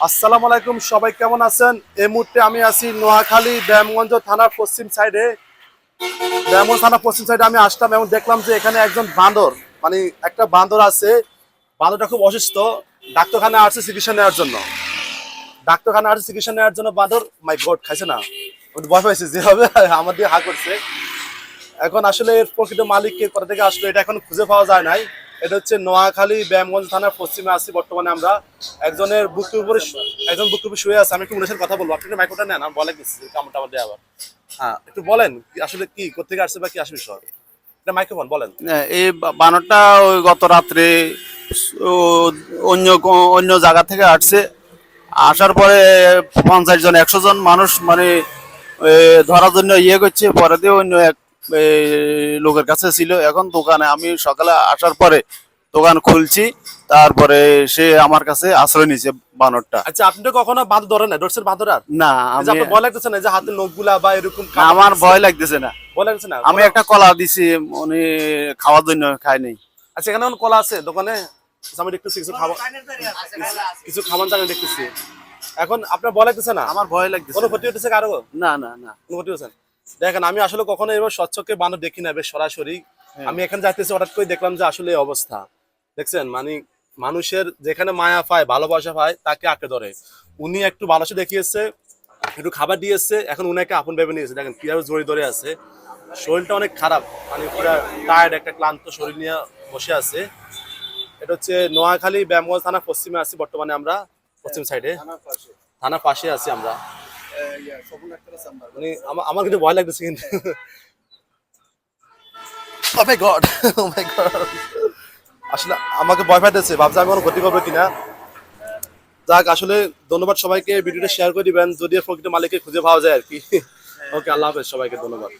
আসসালামু আলাইকুম, সবাই কেমন আছেন? এই মুহূর্তে আমি আছি নোয়াখালী ব্যায়ামগঞ্জ থানার পশ্চিম সাইডে। ব্যায়ামগঞ্জ থানার পশ্চিম সাইডে আমি আসলাম এবং দেখলাম যে এখানে একজন বান্দর, মানে একটা বান্দর আছে। বান্দরটা খুব অসুস্থ, ডাক্তারখানায় আসছে চিকিৎসা নেওয়ার জন্য। বান্দর মাই গড খাইছে না, আমি ভয় পাইছি যেভাবে আমার দিয়ে হা করছে। এখন আসলে এর প্রকৃত মালিককে কোথা থেকে আসলো এটা এখন খুঁজে পাওয়া যায় নাই। এটা হচ্ছে নোয়াখালী ব্যায়ামগঞ্জ থানার পশ্চিমে আছি বর্তমানে আমরা। একজনের বুকের উপরে একজন বুকের উপরে শুয়ে আছে। আমি একটু উনার সাথে কথা বলবো, আপনি একটু মাইক্রোটা নেন, আমি বলে দিচ্ছি কামটা আমার দিয়ে আবার। হ্যাঁ, একটু বলেন আসলে কি কোথেকে আসছে বা কি আসবে বিষয়, এটা মাইক্রোফোন বলেন। এই বানরটা ওই গত রাত্রে অন্য অন্য জায়গা থেকে আসছে। আসার পরে 50 জন 100 জন মানুষ মানে ধরার জন্য ইয়ে করছে। পরে দিয়ে অন্য এক লোকের কাছে ছিল। এখন দোকানে আমি সকালে আসার পরে দোকান খুলছি, তারপরে সে আমার কাছে আশ্রয় নিয়েছে বানরটা। আচ্ছা, আপনি তো কখনো বাঁধ ধরেন না, ডোরসের বাঁধর আর না, এই যে আমি আপনার ভয় লাগতেছে না, এই যে হাতের নখগুলা বা এরকম আমার ভয় লাগতেছে না। ভয় লাগতেছে না? আমি একটা কলা দিছি, উনি খাওয়ার জন্য খায়নি। আচ্ছা, এখানে এখন কলা আছে দোকানে, আমি দেখতেছি কিছু খাবার, কিছু খাবার জানি দেখতেছি। এখন আপনার ভয় লাগতেছে না? আমার ভয় লাগতেছে কোনো না। ক্ষতি হতেছে কারো? না না না। কোনো ক্ষতি হচ্ছে না? দেখেন, আমি আসলে কখনো এবার স্বচ্ছকে বানর দেখি না বেশ সরাসরি। হ্যাঁ। আমি এখানে যাইতেছি, হঠাৎ করে দেখলাম যে আসলে এই অবস্থা। দেখছেন, মানে মানুষের যেখানে মায়া পায়, ভালোবাসা পায়, তাকে আঁকড়ে ধরে। উনি একটু ভালোবাসা দেখিয়েছে, একটু খাবার দিয়েছে, এখন উনাকে আপন ভেবে নিয়েছে। দেখেন কিভাবে জড়ি ধরে আছে, শরীরটা অনেক খারাপ, মানে পুরো টায়ার্ড, একটা ক্লান্ত শরীর নিয়ে বসে আছে। এটা হচ্ছে নোয়াখালী ব্যায়ামগঞ্জ থানা পশ্চিমে আছি বর্তমানে আমরা, পশ্চিম সাইডে থানার পাশে আছি আমরা। মানে আমার কিন্তু ভয় লাগতেছে কিন্তু। Oh my God! Oh my God! আসলে আমাকে ভয় পাইতেছে, ভাবছি আমি কোনো ক্ষতি করবো কিনা। যাক, আসলে ধন্যবাদ সবাইকে, ভিডিওটা শেয়ার করে দিবেন যদি এর প্রকৃত মালিককে খুঁজে পাওয়া যায় আর কি। ওকে, আল্লাহ হাফেজ, সবাইকে ধন্যবাদ।